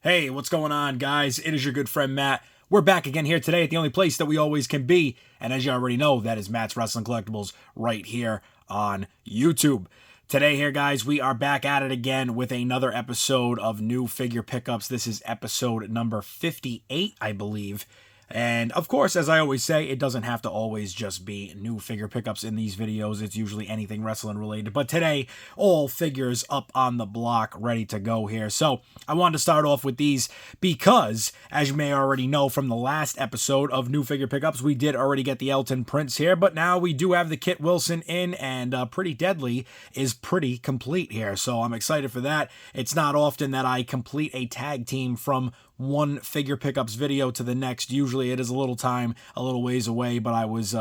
Hey, what's going on, guys? It is your good friend Matt. We're back again here today at the only place that we always can be. And as you already know, that is Matt's Wrestling Collectibles right here on YouTube. Today, here, guys, we are back at it again with another episode of New Figure Pickups. This is episode number 58, I believe. And of course, as I always say, it doesn't have to always just be new figure pickups in these videos. It's usually anything wrestling related. But today, all figures up on the block, ready to go here. So I wanted to start off with these because, as you may already know from the last episode of New Figure Pickups, we did already get the Elton Prince here. But now we do have the Kit Wilson in, and Pretty Deadly is pretty complete here. So I'm excited for that. It's not often that I complete a tag team from one figure pickups video to the next. Usually it is a little time, a little ways away, but I was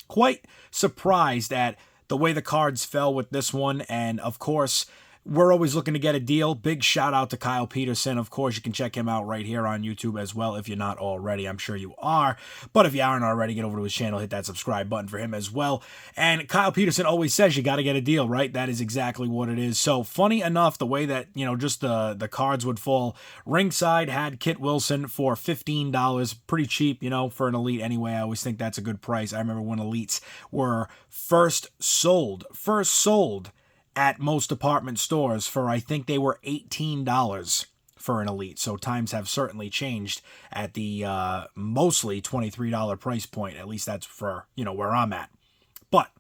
quite surprised at the way the cards fell with this one. And of course, we're always looking to get a deal. Big shout out to Kyle Peterson. Of course, you can check him out right here on YouTube as well if you're not already. I'm sure you are. But if you aren't already, get over to his channel, hit that subscribe button for him as well. And Kyle Peterson always says you got to get a deal, right? That is exactly what it is. So funny enough, the way that, just the cards would fall. Ringside had Kit Wilson for $15. Pretty cheap, for an Elite anyway. I always think that's a good price. I remember when Elites were first sold at most department stores for, I think they were $18 for an Elite. So times have certainly changed at the mostly $23 price point. At least that's for, where I'm at. But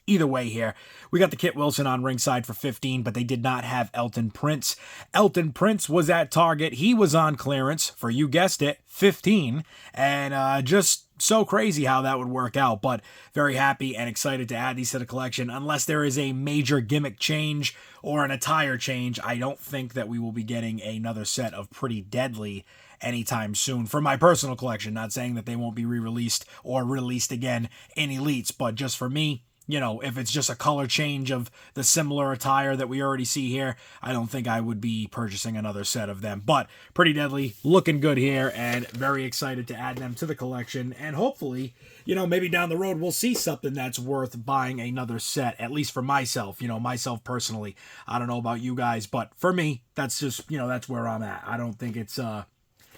either way here, we got the Kit Wilson on ringside for $15, but they did not have Elton Prince. Elton Prince was at Target. He was on clearance for, you guessed it, $15. And just so crazy how that would work out, but very happy and excited to add these to the collection. Unless there is a major gimmick change or an attire change, I don't think that we will be getting another set of Pretty Deadly anytime soon for my personal collection. Not saying that they won't be re-released or released again in Elites, but just for me, if it's just a color change of the similar attire that we already see here, I don't think I would be purchasing another set of them. But Pretty Deadly, looking good here, and very excited to add them to the collection. And hopefully, maybe down the road we'll see something that's worth buying another set, at least for myself, myself personally. I don't know about you guys, but for me, that's just, that's where I'm at. I don't think it's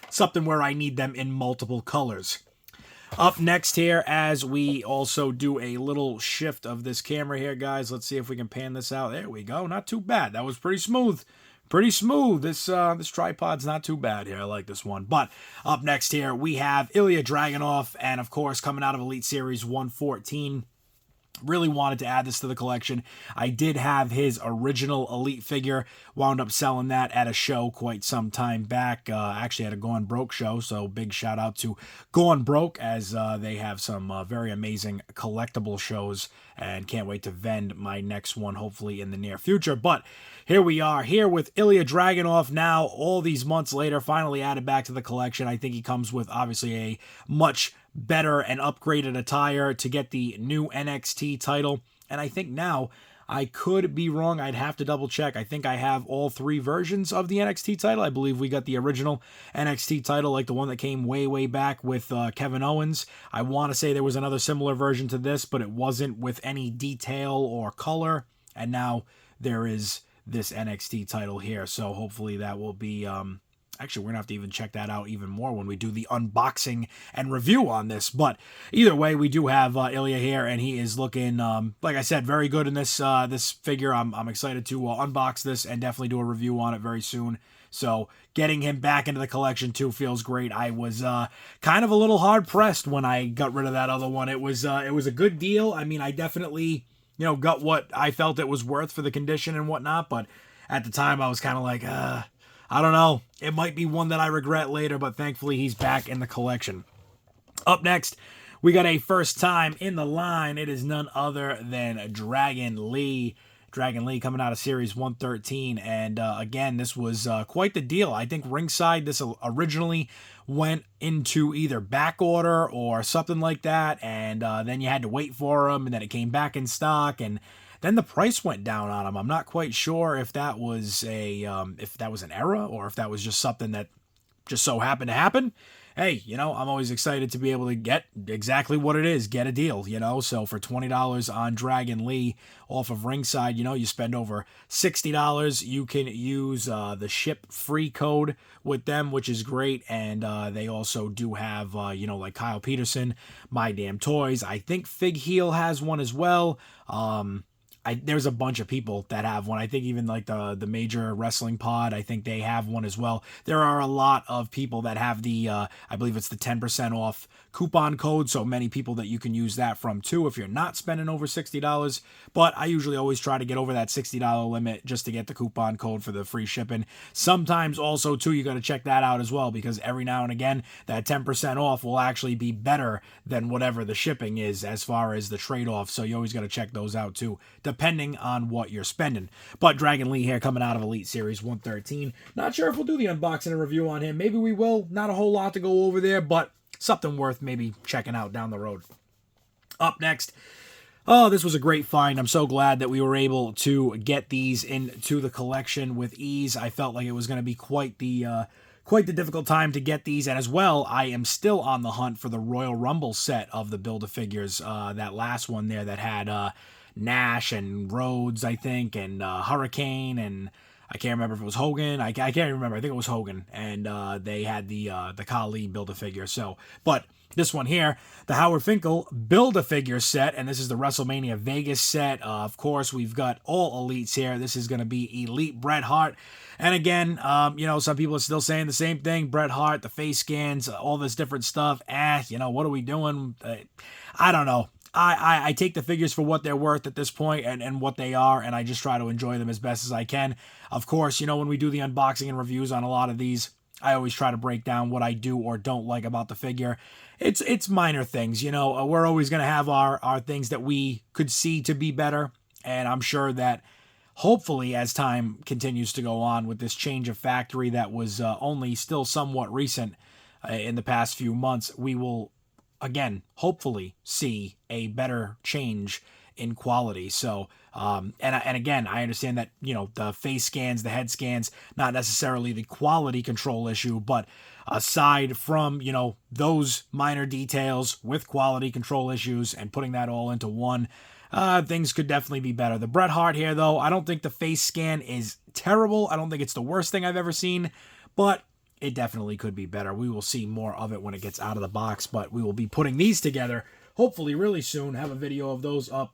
something where I need them in multiple colors. Up next here, as we also do a little shift of this camera here, guys. Let's see if we can pan this out. There we go. Not too bad. That was pretty smooth. Pretty smooth. This tripod's not too bad here. I like this one. But up next here, we have Ilya Dragunov, and of course, coming out of Elite Series 114. Really wanted to add this to the collection. I did have his original Elite figure. Wound up selling that at a show quite some time back. Actually at a Gone Broke show, so big shout out to Gone Broke, as they have some very amazing collectible shows, and can't wait to vend my next one hopefully in the near future. But here we are, here with Ilya Dragunov now, all these months later, finally added back to the collection. I think he comes with obviously a much better and upgraded attire to get the new NXT title. And I think now, I could be wrong, I'd have to double check. I think I have all three versions of the NXT title. I believe we got the original NXT title, like the one that came way back with Kevin Owens. I want to say there was another similar version to this, but it wasn't with any detail or color. And now there is this NXT title here. So hopefully that will be actually, we're going to have to even check that out even more when we do the unboxing and review on this. But either way, we do have Ilya here, and he is looking, like I said, very good in this this figure. I'm excited to unbox this and definitely do a review on it very soon. So getting him back into the collection too feels great. I was kind of a little hard pressed when I got rid of that other one. It was a good deal. I mean, I definitely got what I felt it was worth for the condition and whatnot. But at the time, I was kind of like, I don't know. It might be one that I regret later, but thankfully he's back in the collection. Up next, we got a first time in the line. It is none other than Dragon Lee. Dragon Lee coming out of Series 113. And again, this was quite the deal. I think ringside, this originally went into either back order or something like that. And then you had to wait for him, and then it came back in stock. And then the price went down on him. I'm not quite sure if that was an error or if that was just something that just so happened to happen, hey, I'm always excited to be able to get exactly what it is, get a deal, So for $20 on Dragon Lee off of Ringside, you spend over $60. You can use the ship free code with them, which is great. And they also do have, like Kyle Peterson, My Damn Toys. I think Fig Heel has one as well. There's a bunch of people that have one. I think even like the Major Wrestling Pod, I think they have one as well. There are a lot of people that have the, I believe it's the 10% off coupon code. So many people that you can use that from too if you're not spending over $60. But I usually always try to get over that $60 limit just to get the coupon code for the free shipping. Sometimes also too, you got to check that out as well, because every now and again, that 10% off will actually be better than whatever the shipping is as far as the trade-off. So you always got to check those out too, depending on what you're spending. But Dragon Lee here coming out of Elite Series 113. Not sure if we'll do the unboxing and review on him. Maybe we will. Not a whole lot to go over there, but something worth maybe checking out down the road. Up next, oh, this was a great find. I'm so glad that we were able to get these into the collection with ease. I felt like it was going to be quite the difficult time to get these. And as well, I am still on the hunt for the Royal Rumble set of the Build-A-Figures. That last one there that had Nash and Rhodes, I think, and Hurricane, and I can't remember if it was Hogan. I can't remember. I think it was Hogan. And they had the Khali Build-A-Figure. So, but this one here, the Howard Finkel Build-A-Figure set, and this is the WrestleMania Vegas set. Of course, we've got all elites here. This is going to be Elite Bret Hart. And again, some people are still saying the same thing. Bret Hart, the face scans, all this different stuff. What are we doing? I don't know. I take the figures for what they're worth at this point and what they are, and I just try to enjoy them as best as I can. Of course, when we do the unboxing and reviews on a lot of these, I always try to break down what I do or don't like about the figure. It's minor things, we're always going to have our things that we could see to be better, and I'm sure that hopefully as time continues to go on with this change of factory that was only still somewhat recent in the past few months, we will again, hopefully see a better change in quality. So, and again, I understand that, the face scans, the head scans, not necessarily the quality control issue, but aside from, those minor details with quality control issues and putting that all into one, things could definitely be better. The Bret Hart here, though, I don't think the face scan is terrible. I don't think it's the worst thing I've ever seen, but it definitely could be better. We will see more of it when it gets out of the box, but we will be putting these together hopefully really soon. Have a video of those up.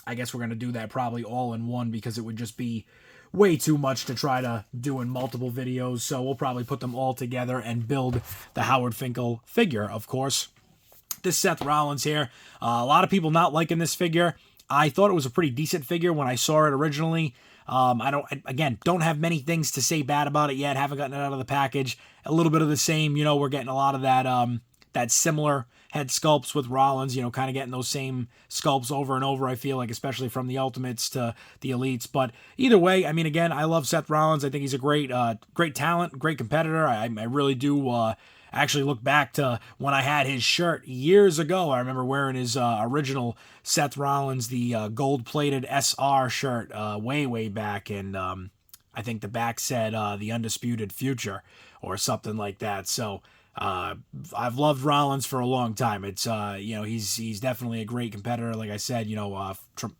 I guess we're going to do that probably all in one because it would just be way too much to try to do in multiple videos. So we'll probably put them all together and build the Howard Finkel figure, of course. This Seth Rollins here, a lot of people not liking this figure. I thought it was a pretty decent figure when I saw it originally. I don't have many things to say bad about it yet. Haven't gotten it out of the package. A little bit of the same, we're getting a lot of that similar head sculpts with Rollins, kind of getting those same sculpts over and over, I feel like, especially from the Ultimates to the Elites. But either way, again, I love Seth Rollins. I think he's a great talent, great competitor. I really do actually look back to when I had his shirt years ago. I remember wearing his original Seth Rollins, the gold-plated SR shirt way back, and I think the back said The Undisputed Future or something like that. So I've loved Rollins for a long time. It's he's definitely a great competitor. Like I said,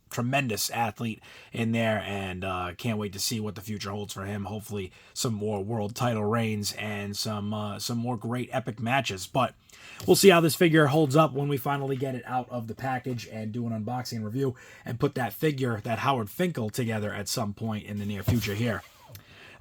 tremendous athlete in there, and can't wait to see what the future holds for him. Hopefully, some more world title reigns and some more great epic matches. But we'll see how this figure holds up when we finally get it out of the package and do an unboxing and review and put that figure, that Howard Finkel, together at some point in the near future here.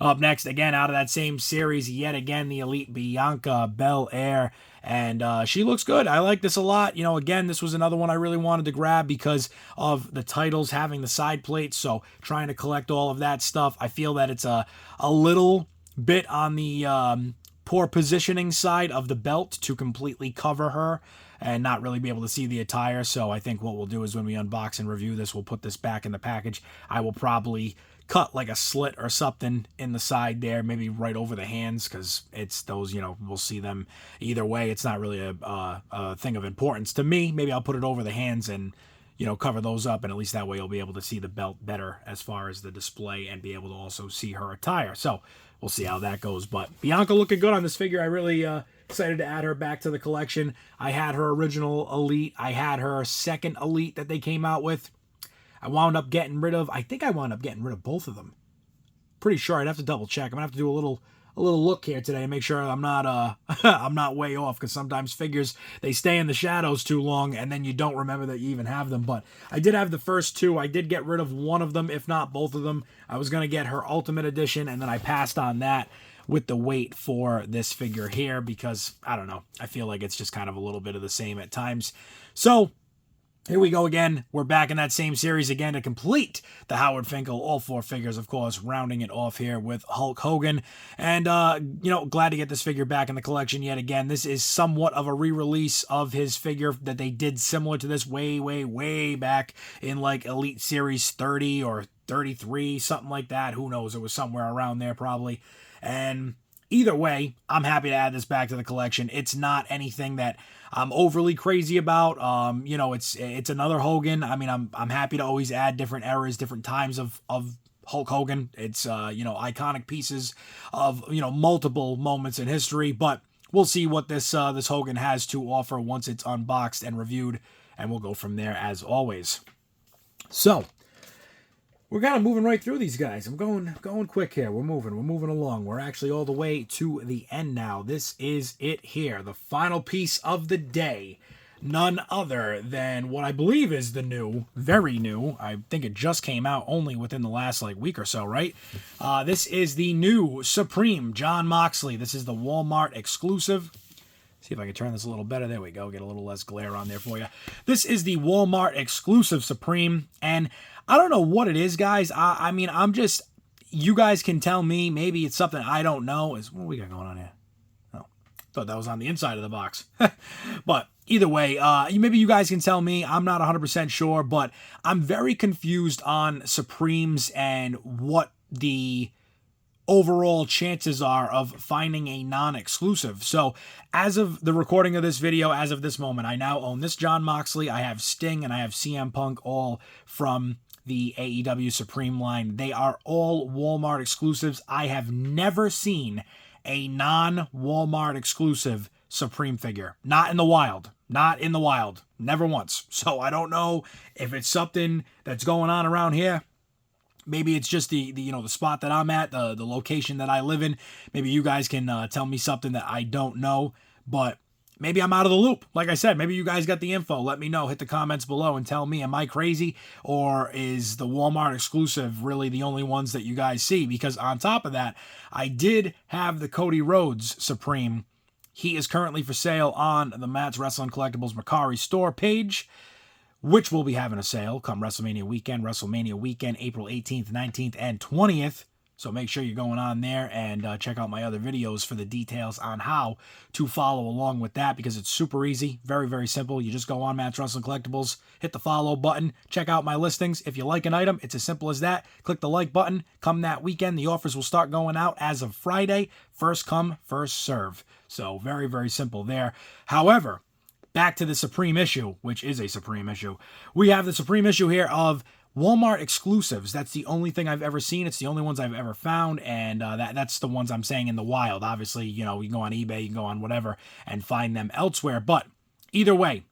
Up next, again, out of that same series, yet again, the Elite Bianca Belair. And she looks good. I like this a lot. Again, this was another one I really wanted to grab because of the titles having the side plates. So trying to collect all of that stuff. I feel that it's a little bit on the poor positioning side of the belt to completely cover her and not really be able to see the attire. So I think what we'll do is when we unbox and review this, we'll put this back in the package. I will probably cut like a slit or something in the side there, maybe right over the hands, because it's those, we'll see them either way. It's not really a thing of importance to me. Maybe I'll put it over the hands and, cover those up, and at least that way you'll be able to see the belt better as far as the display and be able to also see her attire. So we'll see how that goes. But Bianca looking good on this figure. I really excited to add her back to the collection. I had her original Elite. I had her second Elite that they came out with. I wound up getting rid of, I think I wound up getting rid of both of them. Pretty sure. I'd have to double check. I'm gonna have to do a little look here today and make sure I'm not I'm not way off, because sometimes figures, they stay in the shadows too long and then you don't remember that you even have them. But I did have the first two. I did get rid of one of them, if not both of them. I was gonna get her Ultimate Edition, and then I passed on that with the wait for this figure here, because I don't know, I feel like it's just kind of a little bit of the same at times. So here we go again. We're back in that same series again to complete the Howard Finkel, all 4 figures, of course, rounding it off here with Hulk Hogan. And, you know, glad to get this figure back in the collection yet again. This is somewhat of a re-release of his figure that they did similar to this way back in, like, Elite Series 30 or 33, something like that. Who knows? It was somewhere around there probably. And either way, I'm happy to add this back to the collection. It's not anything that I'm overly crazy about. You know, it's another Hogan. I mean, I'm happy to always add different eras, different times of Hulk Hogan. It's you know, iconic pieces of, you know, multiple moments in history. But we'll see what this Hogan has to offer once it's unboxed and reviewed, and we'll go from there as always. So we're kind of moving right through these guys. I'm going quick here. We're moving along. We're actually all the way to the end now. This is it here. The final piece of the day. None other than what I believe is the new, very new, I think it just came out only within the last like week or so, right? This is the new Supreme Jon Moxley. This is the Walmart exclusive. See if I can turn this a little better. There we go. Get a little less glare on there for you. This is the Walmart exclusive Supreme, and I don't know what it is, guys. I mean, I'm just, you guys can tell me. Maybe it's something I don't know. What we got going on here? Oh, thought that was on the inside of the box. But either way, maybe you guys can tell me. I'm not 100% sure, but I'm very confused on Supremes and what the overall chances are of finding a non-exclusive. So as of the recording of this video, as of this moment, I now own this Jon Moxley. I have Sting and I have CM Punk, all from the AEW Supreme line. They are all Walmart exclusives. I have never seen a non-Walmart exclusive Supreme figure. Not in the wild. Not in the wild. Never once. So I don't know if it's something that's going on around here. Maybe it's just the you know, the spot that I'm at, the location that I live in. Maybe you guys can tell me something that I don't know, but maybe I'm out of the loop. Like I said, maybe you guys got the info. Let me know. Hit the comments below and tell me, am I crazy, or is the Walmart exclusive really the only ones that you guys see? Because on top of that, I did have the Cody Rhodes Supreme. He is currently for sale on the Matt's Wrestling Collectibles MERCARI store page, which will be having a sale come WrestleMania weekend, April 18th, 19th, and 20th. So make sure you're going on there and check out my other videos for the details on how to follow along with that, because it's super easy, very, very simple. You just go on Matt's Wrestling Collectibles, hit the follow button, check out my listings. If you like an item, it's as simple as that. Click the like button. Come that weekend, the offers will start going out as of Friday. First come, first serve. So very, very simple there. However, back to the Supreme issue, which is a Supreme issue. We have the Supreme issue here of Walmart exclusives. That's the only thing I've ever seen. It's the only ones I've ever found, and that's the ones I'm saying in the wild. Obviously, you know, you can go on eBay, you can go on whatever, and find them elsewhere. But either way,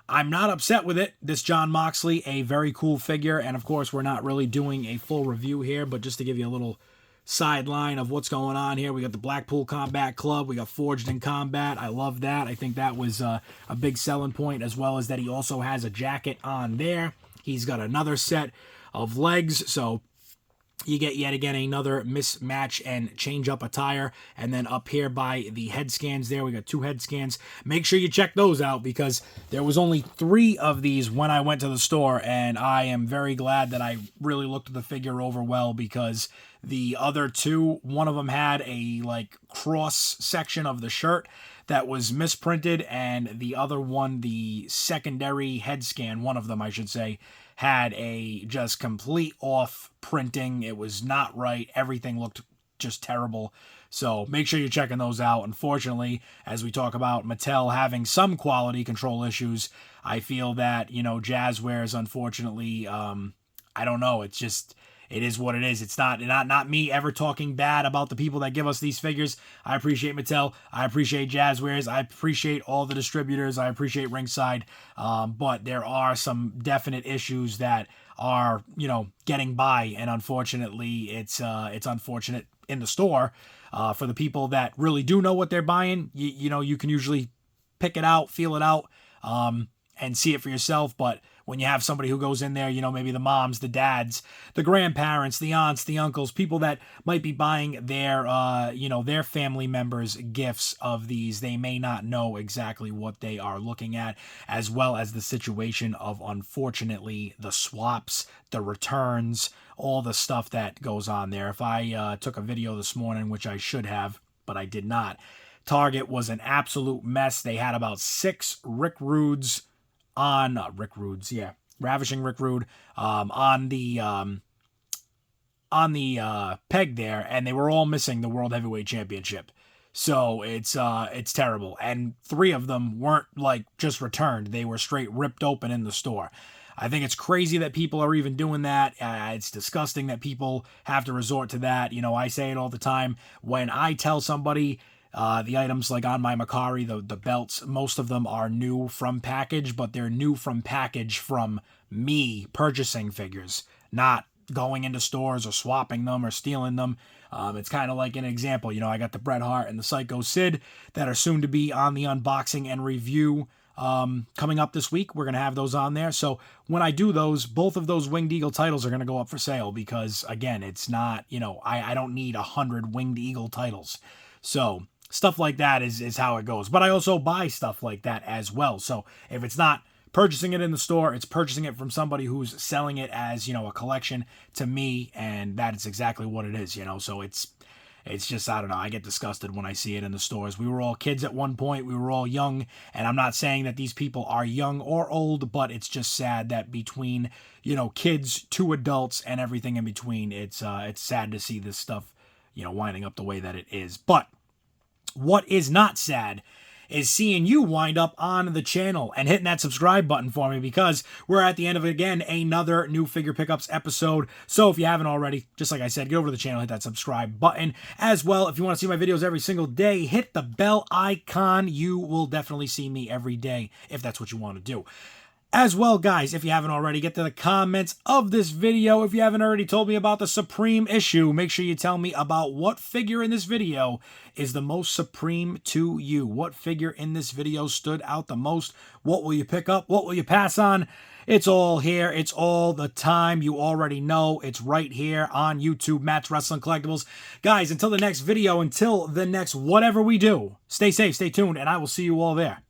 I'm not upset with it. This Jon Moxley, a very cool figure, and of course, we're not really doing a full review here, but just to give you a little sideline of what's going on here. We got the Blackpool Combat Club. We got Forged in Combat. I love that. I think that was a big selling point, as well as that he also has a jacket on there. He's got another set of legs, so you get yet again another mismatch and change up attire. And then up here by the head scans there, we got 2 head scans. Make sure you check those out, because there was only 3 of these when I went to the store, and I am very glad that I really looked at the figure over well, because the other 2, one of them had a like cross section of the shirt that was misprinted, and the other one, the secondary head scan, one of them I should say, had a just complete off printing. It was not right. Everything looked just terrible. So make sure you're checking those out. Unfortunately, as we talk about Mattel having some quality control issues, I feel that, you know, Jazzwares, unfortunately, I don't know. It's just, it is what it is. It's not me ever talking bad about the people that give us these figures. I appreciate Mattel. I appreciate Jazzwares. I appreciate all the distributors. I appreciate Ringside. But there are some definite issues that are, getting by, and unfortunately, it's unfortunate in the store. For the people that really do know what they're buying, you can usually pick it out, feel it out, and see it for yourself. But when you have somebody who goes in there, maybe the moms, the dads, the grandparents, the aunts, the uncles, people that might be buying their, their family members gifts of these, they may not know exactly what they are looking at, as well as the situation of, unfortunately, the swaps, the returns, all the stuff that goes on there. If I took a video this morning, which I should have, but I did not, Target was an absolute mess. They had about 6 Rick Rudes on Ravishing Rick Rude on the peg there, and they were all missing the World Heavyweight Championship. So it's terrible, and 3 of them weren't like just returned; they were straight ripped open in the store. I think it's crazy that people are even doing that. It's disgusting that people have to resort to that. I say it all the time when I tell somebody. The items like on my MERCARI, the belts, most of them are new from package, but they're new from package from me purchasing figures, not going into stores or swapping them or stealing them. It's kind of like an example. I got the Bret Hart and the Psycho Sid that are soon to be on the unboxing and review coming up this week. We're going to have those on there. So when I do those, both of those Winged Eagle titles are going to go up for sale because, again, it's not, I don't need 100 Winged Eagle titles. So stuff like that is how it goes. But I also buy stuff like that as well. So if it's not purchasing it in the store, it's purchasing it from somebody who's selling it as, a collection to me, and that is exactly what it is, So it's just, I don't know, I get disgusted when I see it in the stores. We were all kids at one point. We were all young, and I'm not saying that these people are young or old, but it's just sad that between, kids to adults and everything in between, it's sad to see this stuff, winding up the way that it is. But what is not sad is seeing you wind up on the channel and hitting that subscribe button for me, because we're at the end of, again, another new Figure Pickups episode. So if you haven't already, just like I said, get over to the channel, hit that subscribe button. As well, if you want to see my videos every single day, hit the bell icon. You will definitely see me every day if that's what you want to do. As well, guys, if you haven't already, get to the comments of this video. If you haven't already told me about the Supreme issue, make sure you tell me about what figure in this video is the most supreme to you. What figure in this video stood out the most? What will you pick up? What will you pass on? It's all here. It's all the time. You already know. It's right here on YouTube, Matt's Wrestling Collectibles. Guys, until the next video, until the next whatever we do, stay safe, stay tuned, and I will see you all there.